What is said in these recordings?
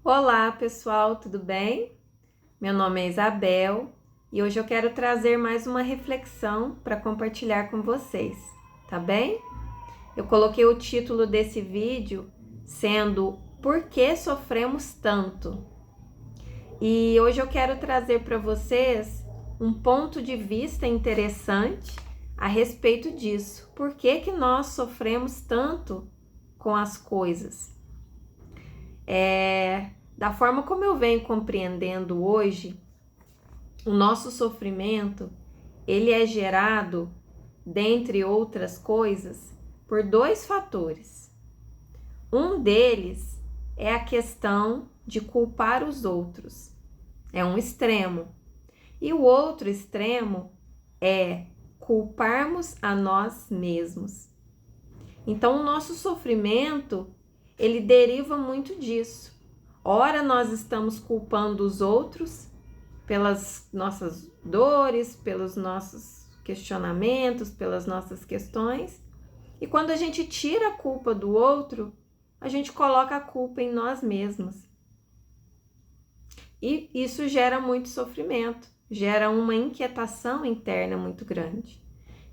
Olá, pessoal, tudo bem? Meu nome é Isabel e hoje eu quero trazer mais uma reflexão para compartilhar com vocês, tá bem? Eu coloquei o título desse vídeo sendo Por que sofremos tanto? E hoje eu quero trazer para vocês um ponto de vista interessante a respeito disso. Por que nós sofremos tanto com as coisas? Da forma como eu venho compreendendo hoje, o nosso sofrimento, ele é gerado, dentre outras coisas, por dois fatores. Um deles é a questão de culpar os outros. É um extremo. E o outro extremo é culparmos a nós mesmos. Então, o nosso sofrimento, ele deriva muito disso. Ora, nós estamos culpando os outros pelas nossas dores, pelos nossos questionamentos, pelas nossas questões. E quando a gente tira a culpa do outro, a gente coloca a culpa em nós mesmos. E isso gera muito sofrimento, gera uma inquietação interna muito grande.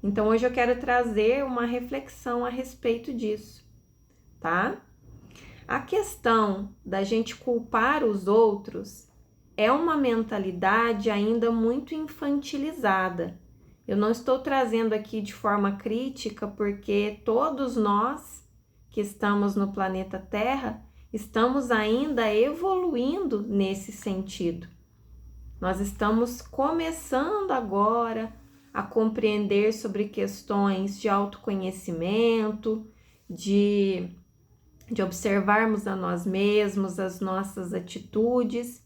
Então, hoje eu quero trazer uma reflexão a respeito disso, tá? A questão da gente culpar os outros é uma mentalidade ainda muito infantilizada. Eu não estou trazendo aqui de forma crítica, porque todos nós que estamos no planeta Terra estamos ainda evoluindo nesse sentido. Nós estamos começando agora a compreender sobre questões de autoconhecimento, de observarmos a nós mesmos, as nossas atitudes,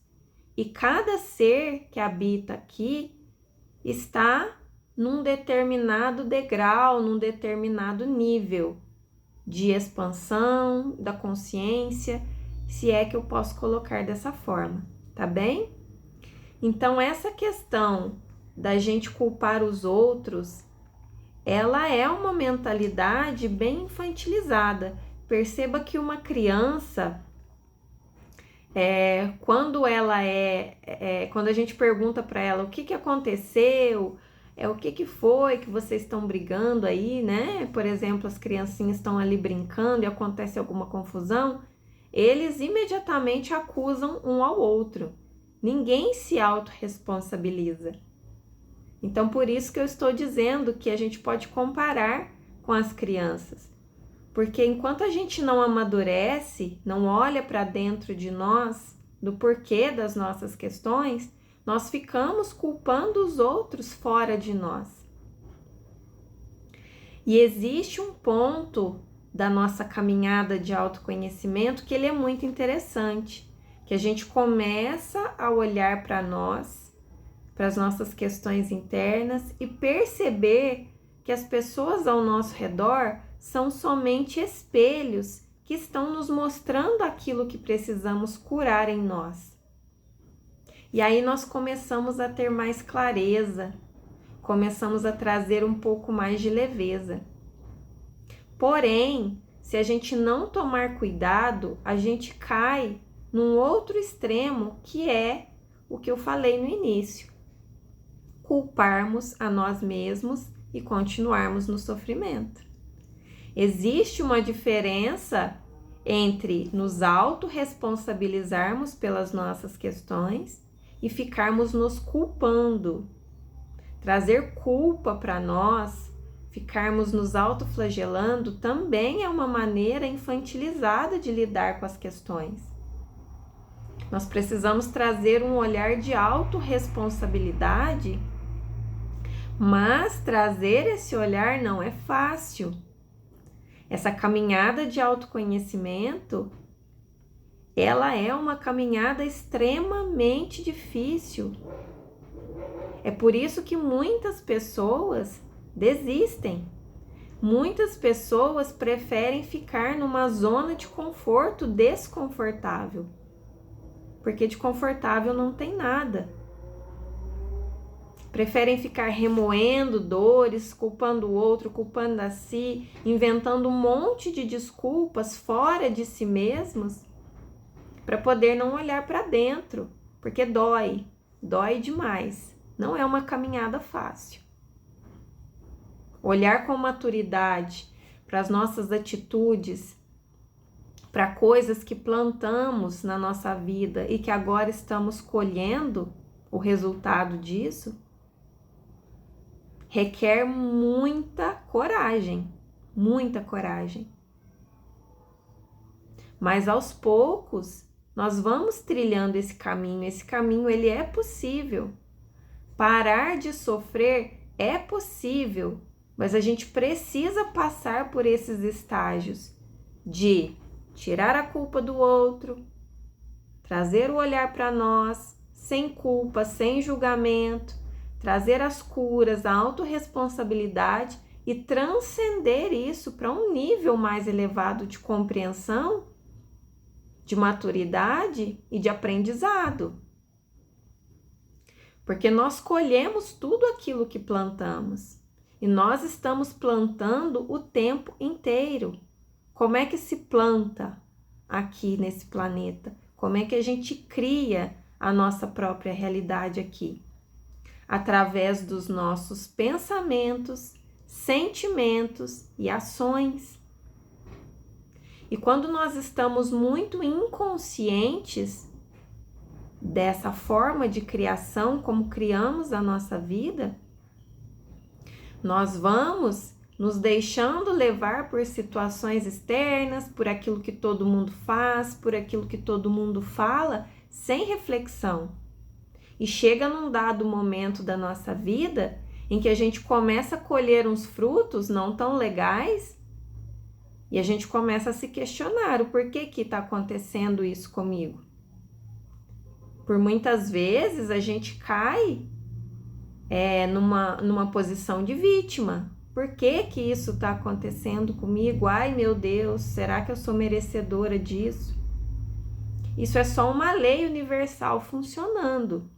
e cada ser que habita aqui está num determinado degrau, num determinado nível de expansão da consciência, se é que eu posso colocar dessa forma, tá bem? Então, essa questão da gente culpar os outros, ela é uma mentalidade bem infantilizada. Perceba que uma criança, quando a gente pergunta para ela o que aconteceu, o que foi que vocês estão brigando aí, né? Por exemplo, as criancinhas estão ali brincando e acontece alguma confusão, eles imediatamente acusam um ao outro. Ninguém se autorresponsabiliza. Então, por isso que eu estou dizendo que a gente pode comparar com as crianças. Porque enquanto a gente não amadurece, não olha para dentro de nós, do porquê das nossas questões, nós ficamos culpando os outros fora de nós. E existe um ponto da nossa caminhada de autoconhecimento que ele é muito interessante, que a gente começa a olhar para nós, para as nossas questões internas e perceber que as pessoas ao nosso redor são somente espelhos que estão nos mostrando aquilo que precisamos curar em nós. E aí nós começamos a ter mais clareza, começamos a trazer um pouco mais de leveza. Porém, se a gente não tomar cuidado, a gente cai num outro extremo, que é o que eu falei no início: culparmos a nós mesmos e continuarmos no sofrimento. Existe uma diferença entre nos autorresponsabilizarmos pelas nossas questões e ficarmos nos culpando. Trazer culpa para nós, ficarmos nos autoflagelando, também é uma maneira infantilizada de lidar com as questões. Nós precisamos trazer um olhar de autorresponsabilidade, mas trazer esse olhar não é fácil. Essa caminhada de autoconhecimento, ela é uma caminhada extremamente difícil. É por isso que muitas pessoas desistem. Muitas pessoas preferem ficar numa zona de conforto desconfortável, porque de confortável não tem nada. Preferem ficar remoendo dores, culpando o outro, culpando a si, inventando um monte de desculpas fora de si mesmos, para poder não olhar para dentro, porque dói demais. Não é uma caminhada fácil. Olhar com maturidade para as nossas atitudes, para coisas que plantamos na nossa vida e que agora estamos colhendo o resultado disso, requer muita coragem, muita coragem. Mas aos poucos nós vamos trilhando esse caminho. Esse caminho ele é possível. Parar de sofrer é possível, mas a gente precisa passar por esses estágios de tirar a culpa do outro, trazer o olhar para nós, sem culpa, sem julgamento, trazer as curas, a autorresponsabilidade e transcender isso para um nível mais elevado de compreensão, de maturidade e de aprendizado. Porque nós colhemos tudo aquilo que plantamos e nós estamos plantando o tempo inteiro. Como é que se planta aqui nesse planeta? Como é que a gente cria a nossa própria realidade aqui? Através dos nossos pensamentos, sentimentos e ações. E quando nós estamos muito inconscientes dessa forma de criação, como criamos a nossa vida, nós vamos nos deixando levar por situações externas, por aquilo que todo mundo faz, por aquilo que todo mundo fala, sem reflexão. E chega num dado momento da nossa vida em que a gente começa a colher uns frutos não tão legais e a gente começa a se questionar o porquê que está acontecendo isso comigo. Por muitas vezes a gente cai numa posição de vítima. Por que que isso está acontecendo comigo? Ai, meu Deus, será que eu sou merecedora disso? Isso é só uma lei universal funcionando.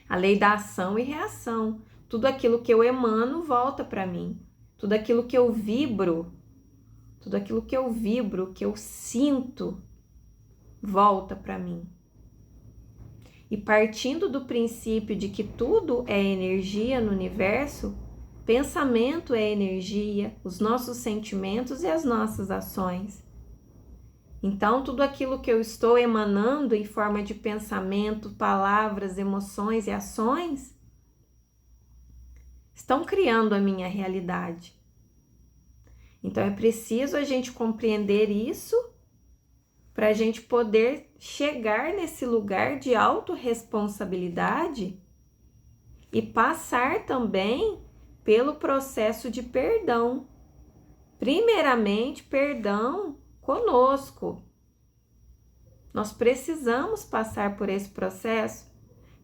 A lei da ação e reação. Tudo aquilo que eu emano volta para mim. Tudo aquilo que eu vibro, que eu sinto, volta para mim. E partindo do princípio de que tudo é energia no universo, pensamento é energia, os nossos sentimentos e as nossas ações. Então, tudo aquilo que eu estou emanando em forma de pensamento, palavras, emoções e ações estão criando a minha realidade. Então, é preciso a gente compreender isso para a gente poder chegar nesse lugar de autorresponsabilidade e passar também pelo processo de perdão. Primeiramente, perdão conosco. Nós precisamos passar por esse processo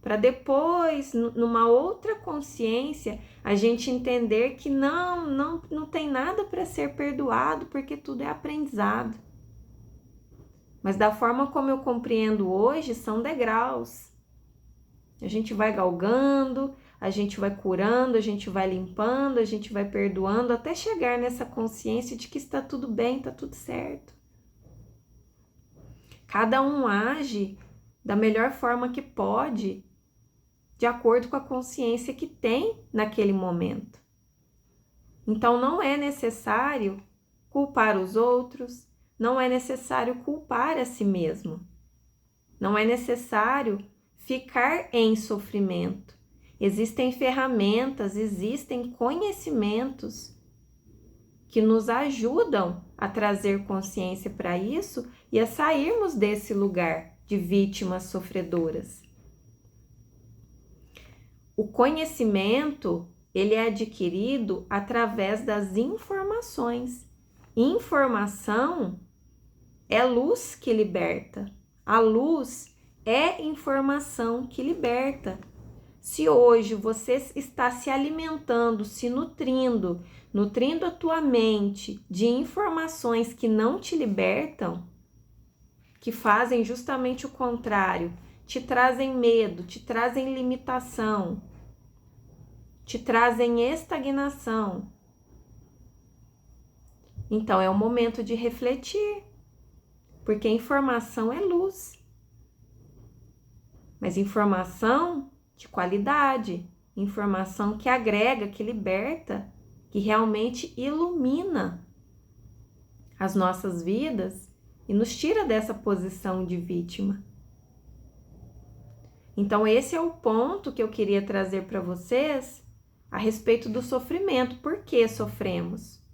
para depois, numa outra consciência, a gente entender que não tem nada para ser perdoado, porque tudo é aprendizado. Mas da forma como eu compreendo hoje, são degraus. A gente vai galgando, a gente vai curando, a gente vai limpando, a gente vai perdoando, até chegar nessa consciência de que está tudo bem, está tudo certo. Cada um age da melhor forma que pode, de acordo com a consciência que tem naquele momento. Então não é necessário culpar os outros, não é necessário culpar a si mesmo. Não é necessário ficar em sofrimento. Existem ferramentas, existem conhecimentos que nos ajudam a trazer consciência para isso e a sairmos desse lugar de vítimas sofredoras. O conhecimento, ele é adquirido através das informações. Informação é luz que liberta. A luz é informação que liberta. Se hoje você está se alimentando, se nutrindo a tua mente de informações que não te libertam, que fazem justamente o contrário, te trazem medo, te trazem limitação, te trazem estagnação, então é o momento de refletir. porque informação é luz. Mas informação de qualidade, informação que agrega, que liberta, que realmente ilumina as nossas vidas e nos tira dessa posição de vítima. Então, esse é o ponto que eu queria trazer para vocês a respeito do sofrimento. Por que sofremos?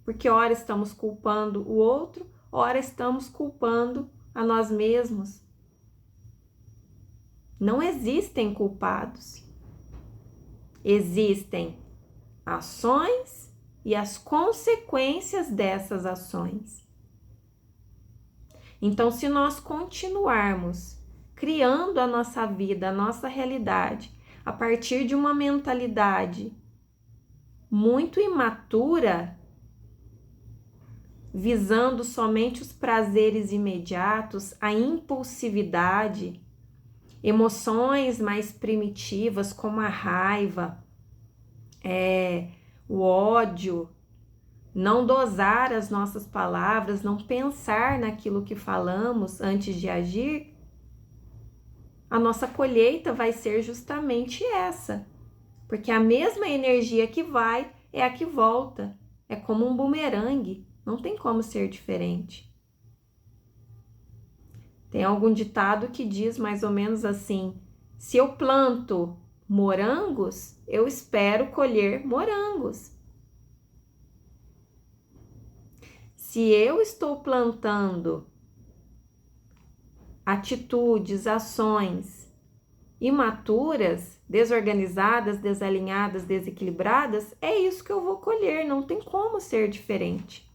Porque ora estamos culpando o outro, ora estamos culpando a nós mesmos. Não existem culpados. Existem ações e as consequências dessas ações. Então, se nós continuarmos criando a nossa vida, a nossa realidade, a partir de uma mentalidade muito imatura, visando somente os prazeres imediatos, a impulsividade, emoções mais primitivas como a raiva, o ódio, não dosar as nossas palavras, não pensar naquilo que falamos antes de agir, a nossa colheita vai ser justamente essa, porque a mesma energia que vai é a que volta, é como um bumerangue, não tem como ser diferente. Tem algum ditado que diz mais ou menos assim: se eu planto morangos, eu espero colher morangos. Se eu estou plantando atitudes, ações imaturas, desorganizadas, desalinhadas, desequilibradas, é isso que eu vou colher, não tem como ser diferente.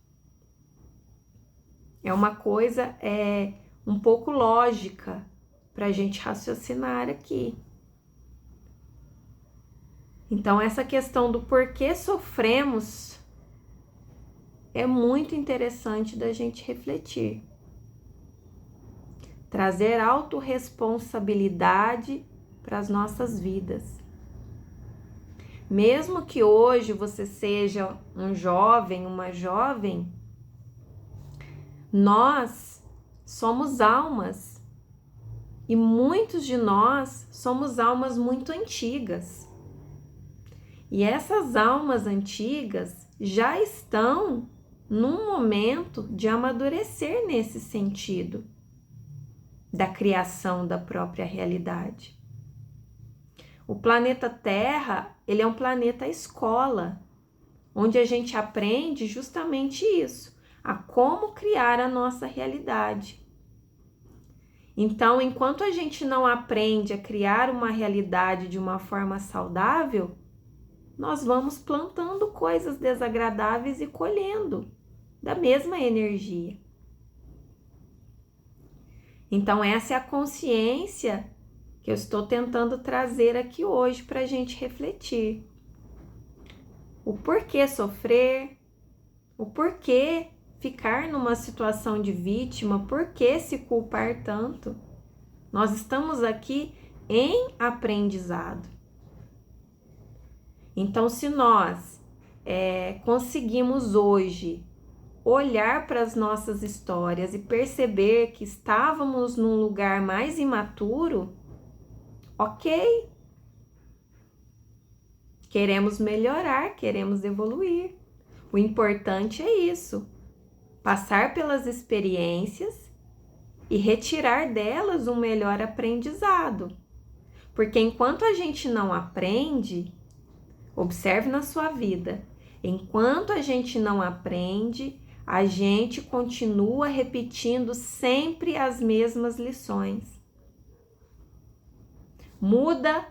É uma coisa um pouco lógica para a gente raciocinar aqui. Então, essa questão do porquê sofremos é muito interessante da gente refletir. Trazer autorresponsabilidade para as nossas vidas. Mesmo que hoje você seja um jovem, uma jovem, nós somos almas e muitos de nós somos almas muito antigas. E essas almas antigas já estão num momento de amadurecer nesse sentido da criação da própria realidade. O planeta Terra, ele é um planeta escola, onde a gente aprende justamente isso, a como criar a nossa realidade. Então, enquanto a gente não aprende a criar uma realidade de uma forma saudável, nós vamos plantando coisas desagradáveis e colhendo da mesma energia. Então, essa é a consciência que eu estou tentando trazer aqui hoje para a gente refletir. O porquê sofrer, o porquê ficar numa situação de vítima, porquê se culpar tanto. Nós estamos aqui em aprendizado. Então, se nós conseguimos hoje olhar para as nossas histórias e perceber que estávamos num lugar mais imaturo, ok. Queremos melhorar, queremos evoluir. O importante é isso, passar pelas experiências e retirar delas um melhor aprendizado. Porque enquanto a gente não aprende, observe na sua vida, enquanto a gente não aprende, a gente continua repetindo sempre as mesmas lições. Muda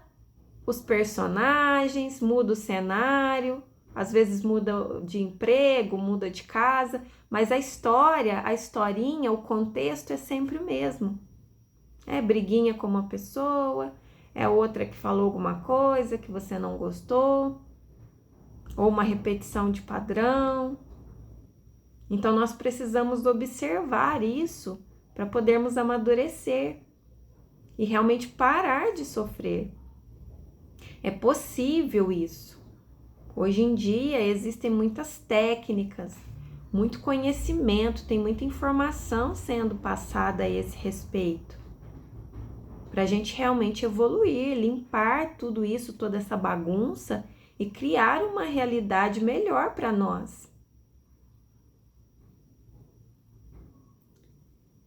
os personagens, muda o cenário, às vezes muda de emprego, muda de casa, mas a história, a historinha, o contexto é sempre o mesmo. É briguinha com uma pessoa, é outra que falou alguma coisa que você não gostou, ou uma repetição de padrão. Então, nós precisamos observar isso para podermos amadurecer e realmente parar de sofrer. É possível isso. Hoje em dia existem muitas técnicas, muito conhecimento, tem muita informação sendo passada a esse respeito. Para a gente realmente evoluir, limpar tudo isso, toda essa bagunça e criar uma realidade melhor para nós.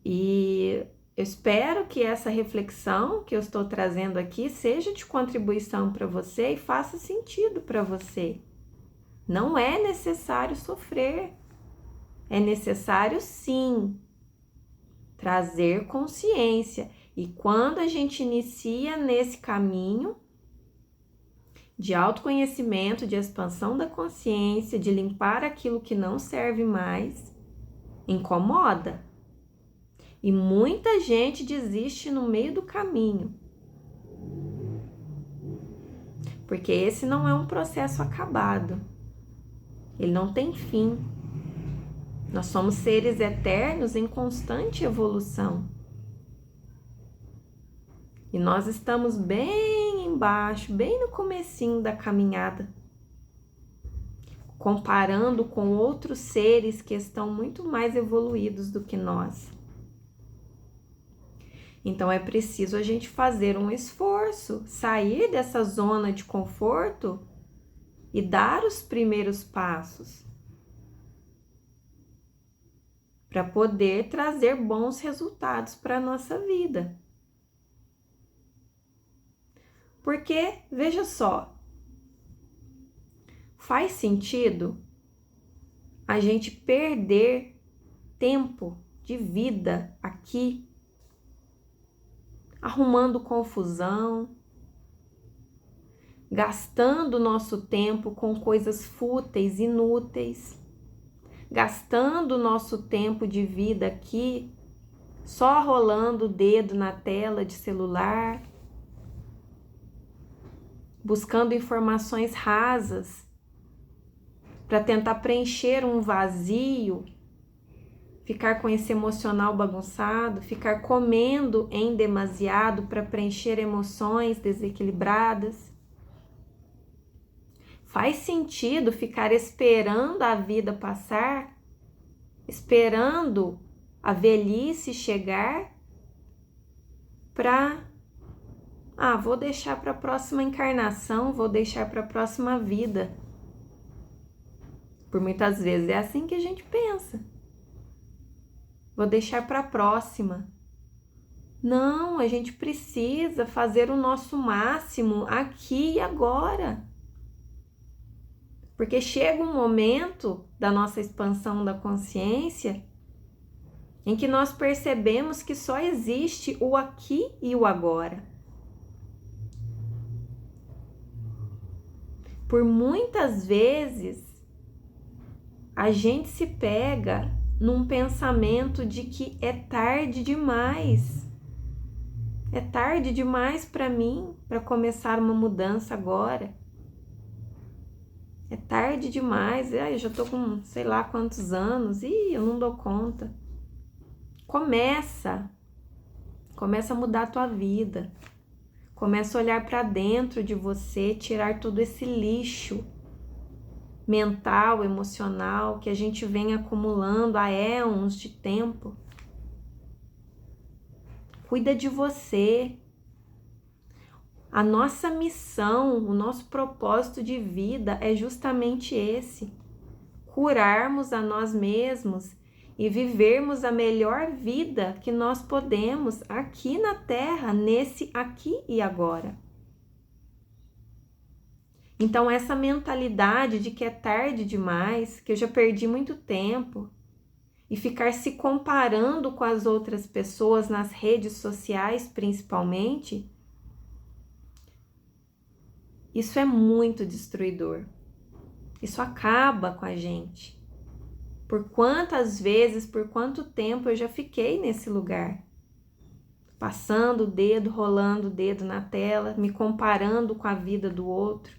E eu espero que essa reflexão que eu estou trazendo aqui seja de contribuição para você e faça sentido para você. Não é necessário sofrer. É necessário, sim, trazer consciência. E quando a gente inicia nesse caminho de autoconhecimento, de expansão da consciência, de limpar aquilo que não serve mais, incomoda. E muita gente desiste no meio do caminho. Porque esse não é um processo acabado. Ele não tem fim. Nós somos seres eternos em constante evolução. E nós estamos bem embaixo, bem no comecinho da caminhada, comparando com outros seres que estão muito mais evoluídos do que nós. Então é preciso a gente fazer um esforço, sair dessa zona de conforto e dar os primeiros passos para poder trazer bons resultados para a nossa vida. Porque, veja só, faz sentido a gente perder tempo de vida aqui, arrumando confusão, gastando nosso tempo com coisas fúteis, inúteis, gastando nosso tempo de vida aqui só rolando o dedo na tela de celular, buscando informações rasas para tentar preencher um vazio, ficar com esse emocional bagunçado, ficar comendo em demasiado para preencher emoções desequilibradas. Faz sentido ficar esperando a vida passar, esperando a velhice chegar para vou deixar para a próxima encarnação, vou deixar para a próxima vida. Por muitas vezes é assim que a gente pensa. Vou deixar para a próxima. Não, a gente precisa fazer o nosso máximo aqui e agora. Porque chega um momento da nossa expansão da consciência em que nós percebemos que só existe o aqui e o agora. Por muitas vezes, a gente se pega num pensamento de que é tarde demais. É tarde demais para mim, para começar uma mudança agora. É tarde demais, eu já tô com sei lá quantos anos, eu não dou conta. Começa a mudar a tua vida. Começa a olhar para dentro de você, tirar todo esse lixo mental, emocional que a gente vem acumulando há éons de tempo. Cuida de você. A nossa missão, o nosso propósito de vida é justamente esse: curarmos a nós mesmos e vivermos a melhor vida que nós podemos aqui na Terra, nesse aqui e agora. Então essa mentalidade de que é tarde demais, que eu já perdi muito tempo, e ficar se comparando com as outras pessoas nas redes sociais principalmente, isso é muito destruidor. Isso acaba com a gente. Por quantas vezes, por quanto tempo eu já fiquei nesse lugar, passando o dedo, rolando o dedo na tela, me comparando com a vida do outro.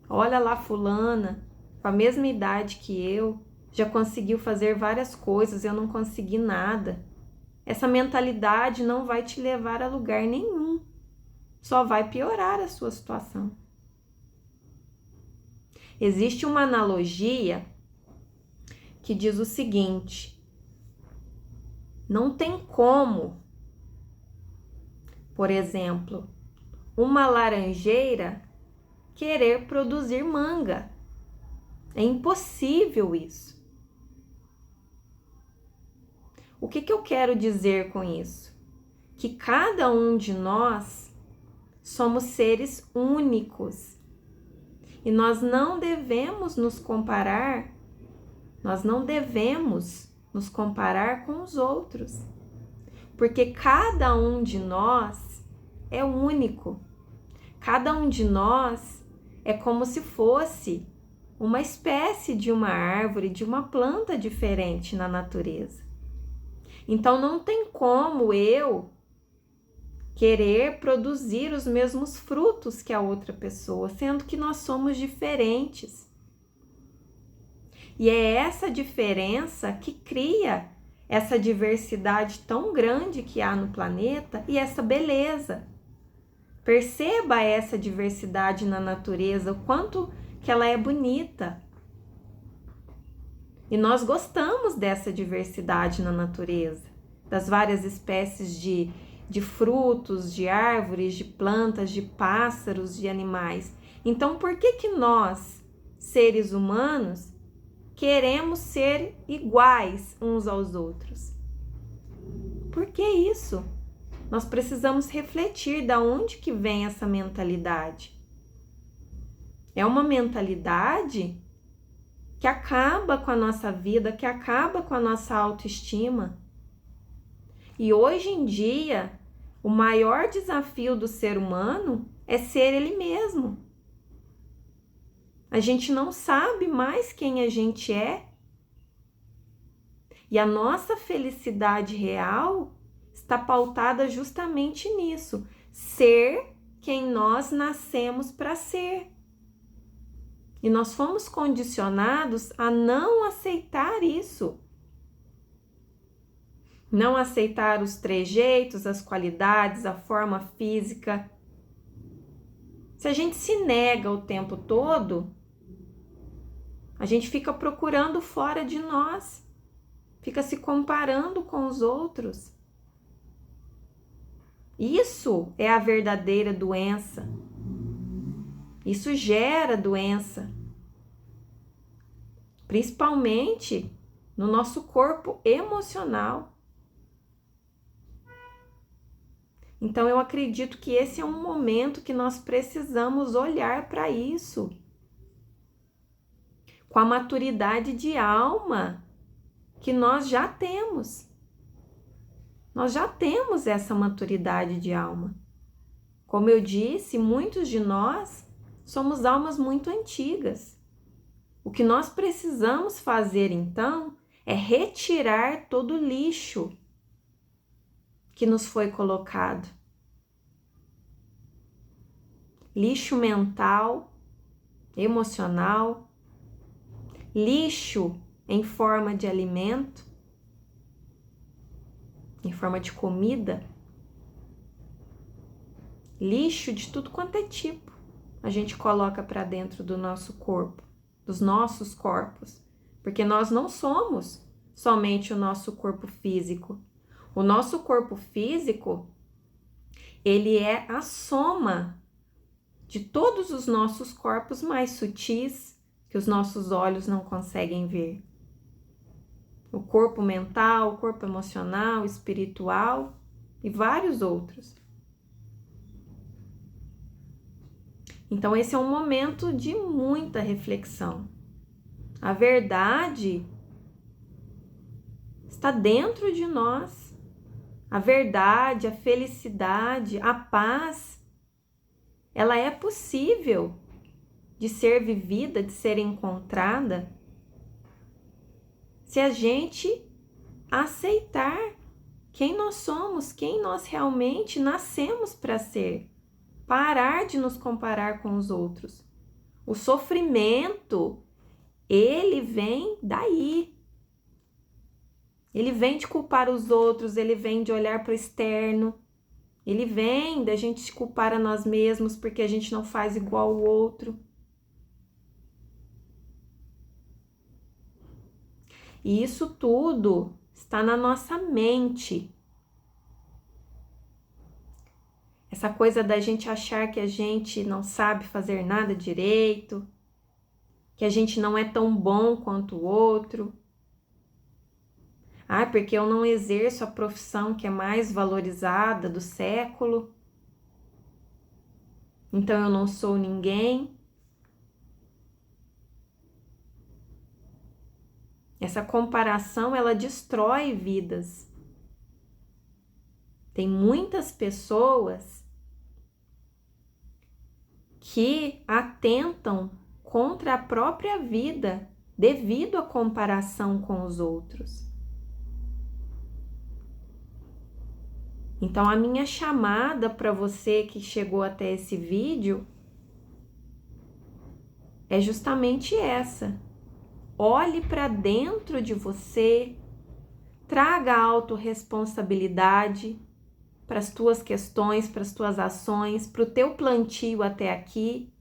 Olha lá fulana, com a mesma idade que eu, já conseguiu fazer várias coisas, eu não consegui nada. Essa mentalidade não vai te levar a lugar nenhum, só vai piorar a sua situação. Existe uma analogia que diz o seguinte: não tem como, por exemplo, uma laranjeira querer produzir manga. É impossível isso. O que eu quero dizer com isso? Que cada um de nós somos seres únicos e nós não devemos nos comparar, com os outros, porque cada um de nós é único. Cada um de nós é como se fosse uma espécie de uma árvore, de uma planta diferente na natureza. Então não tem como eu querer produzir os mesmos frutos que a outra pessoa, sendo que nós somos diferentes. E é essa diferença que cria essa diversidade tão grande que há no planeta e essa beleza. Perceba essa diversidade na natureza, o quanto que ela é bonita. E nós gostamos dessa diversidade na natureza, das várias espécies de frutos, de árvores, de plantas, de pássaros, de animais. Então, por que nós, seres humanos, queremos ser iguais uns aos outros? Por que isso? Nós precisamos refletir de onde que vem essa mentalidade. É uma mentalidade que acaba com a nossa vida, que acaba com a nossa autoestima. E hoje em dia, o maior desafio do ser humano é ser ele mesmo. A gente não sabe mais quem a gente é. E a nossa felicidade real está pautada justamente nisso, ser quem nós nascemos para ser. E nós fomos condicionados a não aceitar isso. Não aceitar os trejeitos, as qualidades, a forma física. Se a gente se nega o tempo todo, a gente fica procurando fora de nós, fica se comparando com os outros. Isso é a verdadeira doença. Isso gera doença, principalmente no nosso corpo emocional. Então, eu acredito que esse é um momento que nós precisamos olhar para isso, com a maturidade de alma que nós já temos. Nós já temos essa maturidade de alma. Como eu disse, muitos de nós somos almas muito antigas. O que nós precisamos fazer, então, é retirar todo o lixo que nos foi colocado. Lixo mental, emocional, lixo em forma de alimento, em forma de comida, lixo de tudo quanto é tipo. A gente coloca para dentro do nosso corpo, dos nossos corpos, porque nós não somos somente o nosso corpo físico. O nosso corpo físico, ele é a soma de todos os nossos corpos mais sutis, que os nossos olhos não conseguem ver. O corpo mental, o corpo emocional, espiritual e vários outros. Então, esse é um momento de muita reflexão. A verdade está dentro de nós. A verdade, a felicidade, a paz, ela é possível de ser vivida, de ser encontrada, se a gente aceitar quem nós somos, quem nós realmente nascemos para ser. Parar de nos comparar com os outros. O sofrimento, ele vem daí. Ele vem de culpar os outros, ele vem de olhar para o externo, ele vem da gente culpar a nós mesmos porque a gente não faz igual ao outro. E isso tudo está na nossa mente. Essa coisa da gente achar que a gente não sabe fazer nada direito, que a gente não é tão bom quanto o outro. Ah, porque eu não exerço a profissão que é mais valorizada do século, então eu não sou ninguém. Essa comparação, ela destrói vidas. Tem muitas pessoas que atentam contra a própria vida devido à comparação com os outros. Então, a minha chamada para você que chegou até esse vídeo é justamente essa. Olhe para dentro de você, traga a autorresponsabilidade para as tuas questões, para as tuas ações, para o teu plantio até aqui.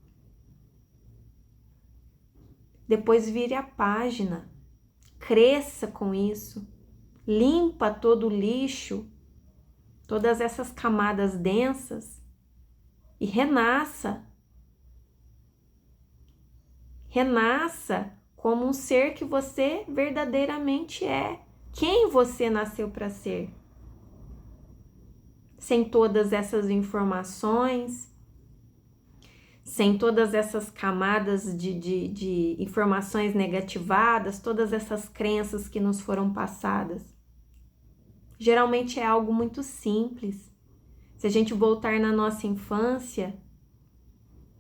Depois vire a página, cresça com isso, limpa todo o lixo, todas essas camadas densas e renasça. Renasça como um ser que você verdadeiramente é, quem você nasceu para ser. Sem todas essas informações, sem todas essas camadas de informações negativadas, todas essas crenças que nos foram passadas. Geralmente é algo muito simples. Se a gente voltar na nossa infância,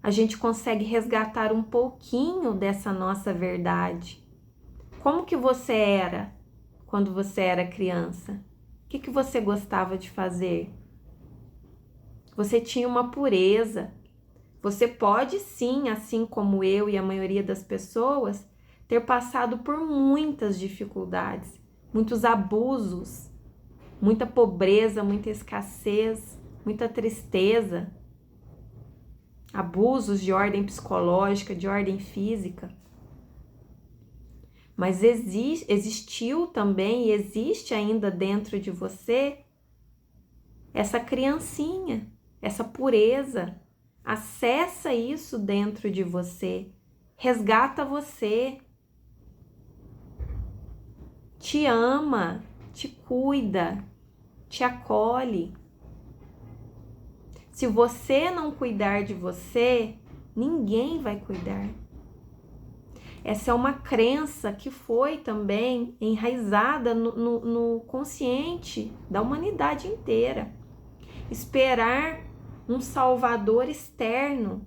a gente consegue resgatar um pouquinho dessa nossa verdade. Como que você era quando você era criança? O que você gostava de fazer? Você tinha uma pureza. Você pode sim, assim como eu e a maioria das pessoas, ter passado por muitas dificuldades, muitos abusos, muita pobreza, muita escassez, muita tristeza, abusos de ordem psicológica, de ordem física. Mas existiu também e existe ainda dentro de você essa criancinha, essa pureza. Acessa isso dentro de você, resgata você, te ama, te cuida, te acolhe. Se você não cuidar de você, ninguém vai cuidar. Essa é uma crença que foi também enraizada no consciente da humanidade inteira. Esperar um salvador externo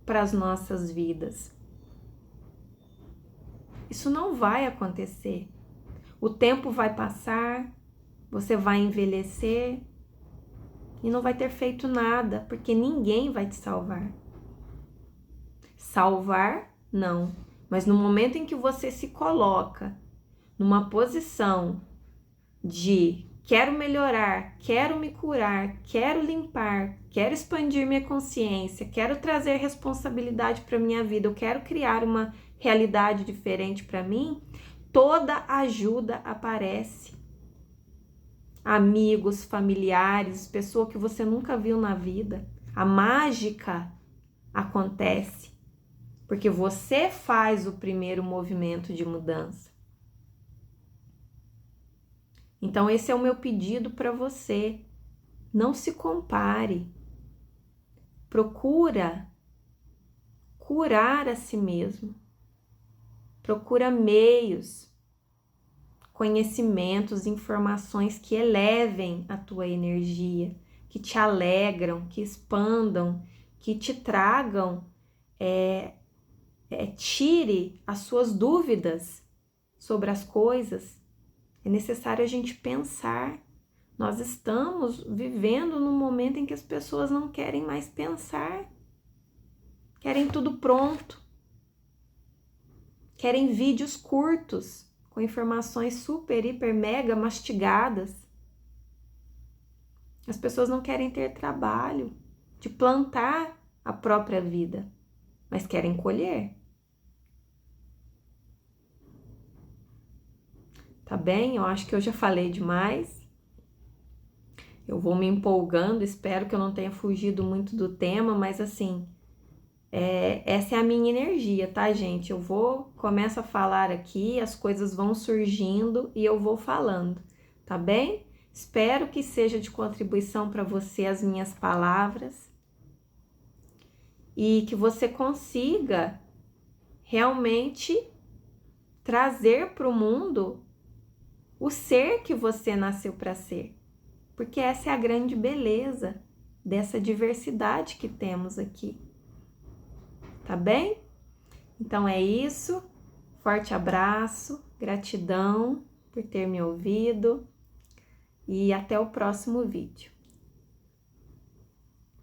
para as nossas vidas. Isso não vai acontecer. O tempo vai passar, você vai envelhecer e não vai ter feito nada, porque ninguém vai te salvar. Salvar, não. Mas no momento em que você se coloca numa posição de quero melhorar, quero me curar, quero limpar, quero expandir minha consciência, quero trazer responsabilidade para minha vida, eu quero criar uma realidade diferente para mim, toda ajuda aparece. Amigos, familiares, pessoa que você nunca viu na vida. A mágica acontece porque você faz o primeiro movimento de mudança. Então esse é o meu pedido para você. Não se compare. Procura curar a si mesmo. Procura meios, conhecimentos, informações que elevem a tua energia, que te alegram, que expandam, que te tragam, tire as suas dúvidas sobre as coisas. É necessário a gente pensar. Nós estamos vivendo num momento em que as pessoas não querem mais pensar. Querem tudo pronto. Querem vídeos curtos, com informações super, hiper, mega mastigadas. As pessoas não querem ter trabalho de plantar a própria vida, mas querem colher. tá bem? Eu acho que eu já falei demais. Eu vou me empolgando, espero que eu não tenha fugido muito do tema, mas assim, essa é a minha energia, tá, gente? Começo a falar aqui, as coisas vão surgindo e eu vou falando, tá bem? Espero que seja de contribuição para você as minhas palavras e que você consiga realmente trazer para o mundo o ser que você nasceu para ser, porque essa é a grande beleza dessa diversidade que temos aqui, tá bem? Então é isso, forte abraço, gratidão por ter me ouvido e até o próximo vídeo.